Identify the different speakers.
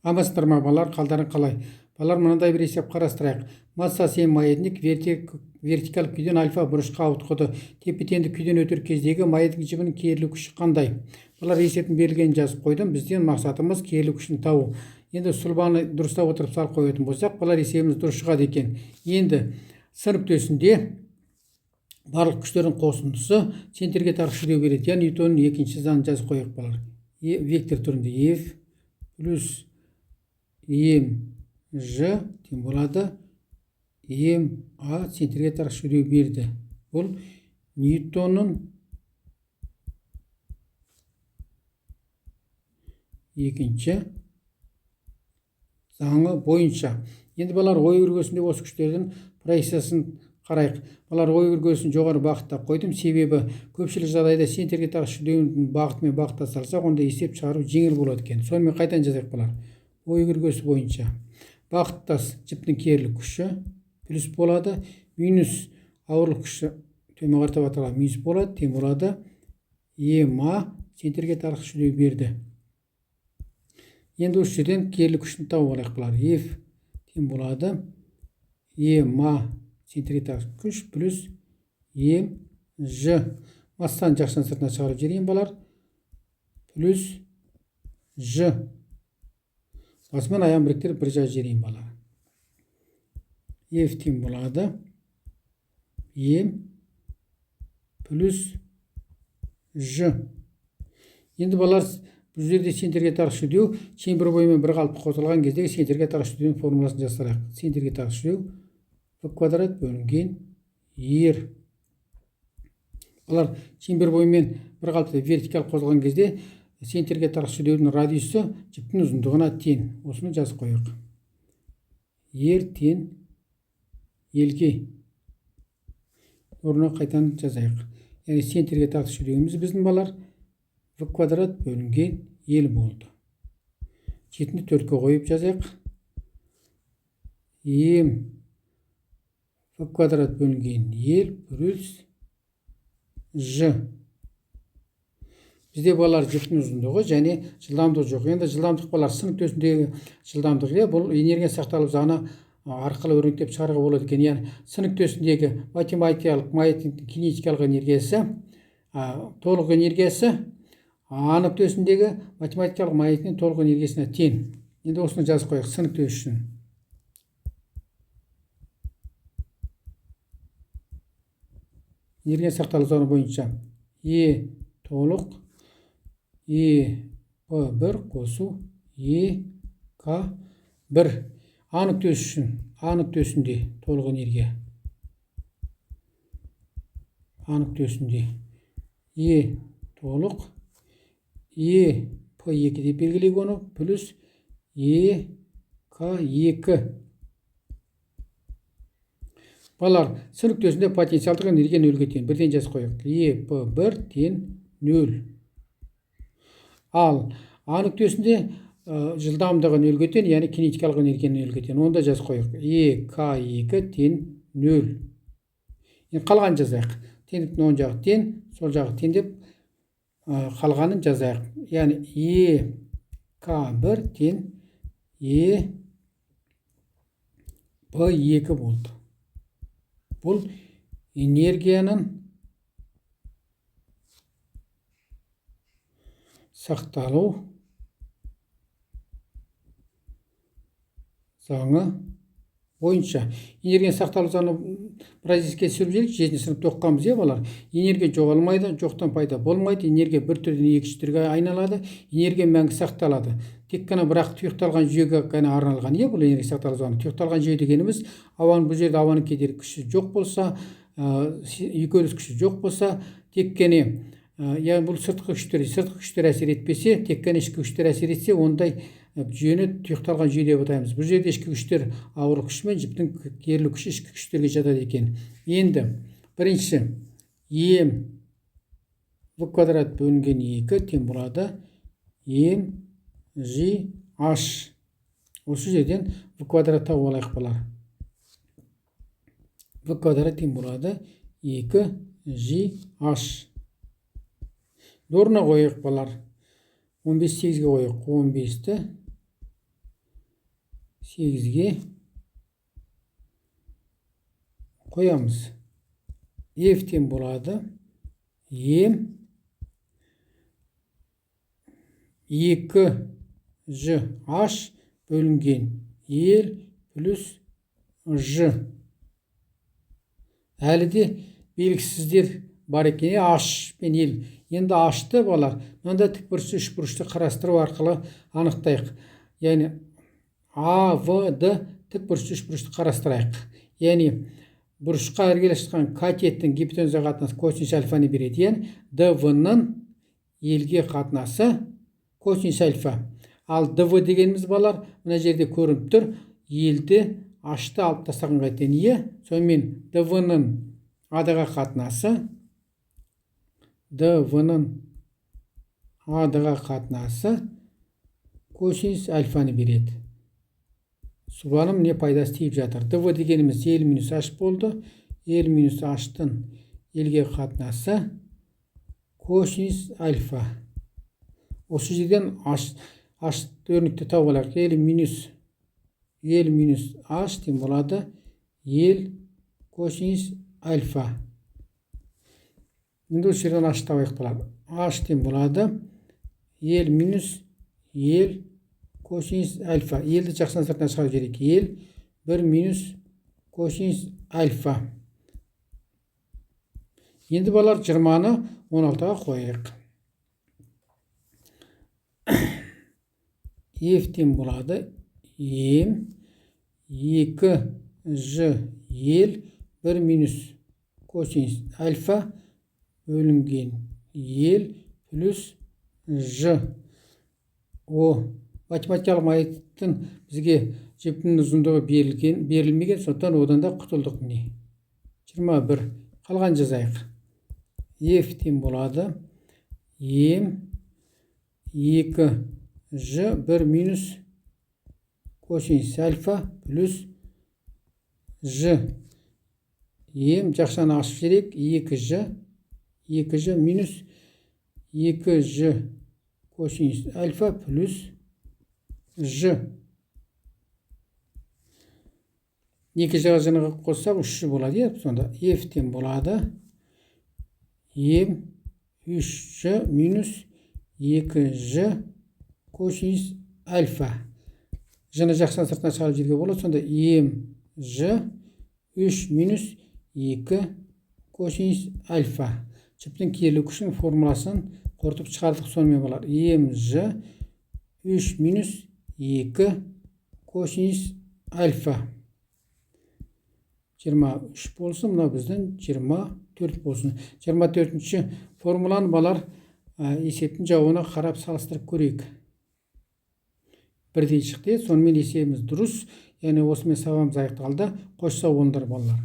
Speaker 1: амансыздар ма балалар, қалдарың қалай? Балалар, мынандай бір есеп қарастырайық. Массасы м маятник вертикаль күйден альфа бұрышқа ауытқыды. тепе-теңдік күйден өтер кездегі маятник жібінің керілу күші қандай? Балалар, есептің берілгенін жазып қойдым. Бізден мақсатымыз керілу күшін табу. Енді сұлбаны дұрыстап отырып салып қоятын болсақ, балалар, есебіміз дұрыс шығады екен. Енді с нүктесінде барлық күштердің қосындысы центрге тартқыш жүдеу береді. Яғни Ньютонның екінші заңын жазып қояйық балалар. Вектор түрінде F плюс mg тең болады ma центрге тартқыш жүдеу берді. Бұл Ньютонның екінші заңы бойынша. Енді балалар, ой өргөсінде осы күштердің проекциясын қарайық. Балалар, ой өргөсін жоғары бағытта қойдым. Себебі көпшілік жағдайда центрге тартқыш жүдеудің бағытымен бағытта салсақ, онда есеп шығару жеңіл болады екен. Сонымен қайтадан жазайық балалар. Ой өргөсі бойынша бағыттас жіптің керілік күші плюс болады, минус ауырлық күші төмен қаратып аталған минус болады, тең болады ма центрге тартқыш жүдеу берді. Енді осы жерден керілік күшін тауып алайық балалар. F тең болады ма центрге тартқыш күш плюс mg. Массаны жақшаның сыртына шығарып жіберейін балалар. Плюс g. Басымен аяғын біріктіріп бір жазып жіберейін балалар. F тең болады m плюс g. Енді балалар, бұл жерде центрге тартқыш жүдеу шеңбер бойымен бір қалыпты қосылған кездегі центрге тартқыш жүдеудің формуласын жасайық. Центрге тартқыш жүдеу v квадрат бөлінген r. Балалар, шеңбер бойымен бір қалыпты вертикаль қосылған кезде центрге тартқыш жүдеудің радиусы жіптің ұзындығына тең. Осыны жазып қояйық. r тең елге. Орнына қайтадан жазайық. Яғни центрге тартқыш жүдеуіміз біздің балалар v квадрат бөлінген ел болды. Жетінді төртке қойып жазайық. v квадрат бөлінген ел плюс g. Бізде балалар жіптің ұзындығы және жылдамдығы жоқ. Енді жылдамдық балалар, с нүктесіндегі жылдамдық, бұл энергия сақталып заңы арқылы өрнектеп шығаруға болады екен. Яғни с нүктесіндегі математикалық маятниктің кинетикалық энергиясы, толық энергиясы а нүктесіндегі математикалық маятниктің толық энергиясына тең. Енді осыны жазып қояйық с нүктесі үшін. Энергия сақталу заңы бойынша E толық P1 қосу K1. А нүктесі үшін, А нүктесінде толық энергия. А нүктесінде E толық P2 деп белгілейік оны, плюс K2. Балалар, с нүктесінде потенциалдық энергия нөлге тең. Бірден жазып қояйық. P1 тең 0. Ал А нүктесінде жылдамдығы нөлге тең, яғни кинетикалық энергия нөлге тең. Онда жазып қояйық. K2 тең 0. Енді қалған жазайық. Теңдіктің оң жағы тең, сол жағы тең деп қалғанын жазайық. Яғни K1 тең P2 болды. Бұл энергияның сақталу заңы бойынша. Энергия сақталу заңы бразильская түсіріп желік, 7-ші сыныпта оқығанбыз, балалар. Энергия жоғалмайды, жоқтан пайда болмайды. Энергия бір түрден екінші түрге айналады. Энергия мәңгі сақталады. Тек қана бірақ тұйықталған жүйеге ғана арналған. Бұл энергия сақталу заңы. Тұйықталған жүйе дегеніміз, бұл жерде ауаның кедергі күші жоқ болса, үйкеліс күші жоқ болса, тек қана бұл сыртқы күштер әсер етпесе, тек қана ішкі күштер әсер етсе, ондай жүйені тұйықталған жүйе деп атаймыз. Бұл жерде ішкі күштер ауырлық күші мен жіптің керілу күші ішкі күштерге жатады екен. Енді бірінші v квадрат бөлінген 2 тең болады mg h. Осы жерден v квадрат тауып алайық балалар. v квадрат тең болады 2g h. Орнына қойайық балалар. 15 8-ге қойайық. 15-ті 8-ге қоямыз. F тең болады М 2H бөлінген L плюс Ж. Әлі де белгісіздер бар екен, H пен L. Енді H-ты балар, мында тікбұрышты, үшбұрышты қарастыру арқылы анықтайық. Яғни A, V, D тікбұрышты, үшбұрышты қарастырайық. Яғни бұрышқа іргелес жатқан катеттің гипотенуза қатынасы косинус альфаны береді. Яғни DV-нің L-ге қатынасы косинус альфа. Ал DV дегеніміз балар, мына жерде көрініп тұр. L-ді H-ты алып тастаған қайтен е. Сонымен DV-нің A-ға қатынасы A-ға қатынасы косинус альфаны береді. Суалым не пайдасы тиіп жатыр? DV дегеніміз L минус H болды. L минус H-тың L-ге қатынасы косинус альфа. Осы жерден H өрнікті тауып алайық. L минус H тең болады L косинус альфа. Енді осы жерден H табайық болады. H тең болады L минус L косинус альфа. L-ді жақсынан сыртына шығарып жіберейік. L 1 минус косинус альфа. Енді балар 20-ны 16-ға қойайық. F тең болады М 2Ж L 1 минус косинус альфа бөлінген L плюс Ж. Математикалық мәйіттің бізге жіптің ұзындығы берілмеген, сондықтан одан да құтылдық міне. 21. Қалған жазайық. F тең болады М 2Ж 1 минус косинус альфа плюс Ж. М жақшаны ашып жіберейік. 2Ж минус 2Ж косинус альфа плюс Ж. 2 жаға жаңаға қоссақ 3 болады. Сонда F тең болады М 3Ж минус 2Ж косинус альфа. Жаны жақсан сыртына шығарып жерге болады. Сонда М Ж 3 минус 2 косинус альфа. Жіптің киелі күшінің формуласын қорытып шығардық, сонымен болар. М Ж 3 минус 2 косинус альфа. 23 болсын, мына біздің 24 болсын. 24-ші формуланы балар есептің жауына қарап салыстырып көрейік. Бірдей шықты, сонымен есебіміз дұрыс. Яғни осымен сабағымыз аяқталды. Қош сау болыңдар балалар.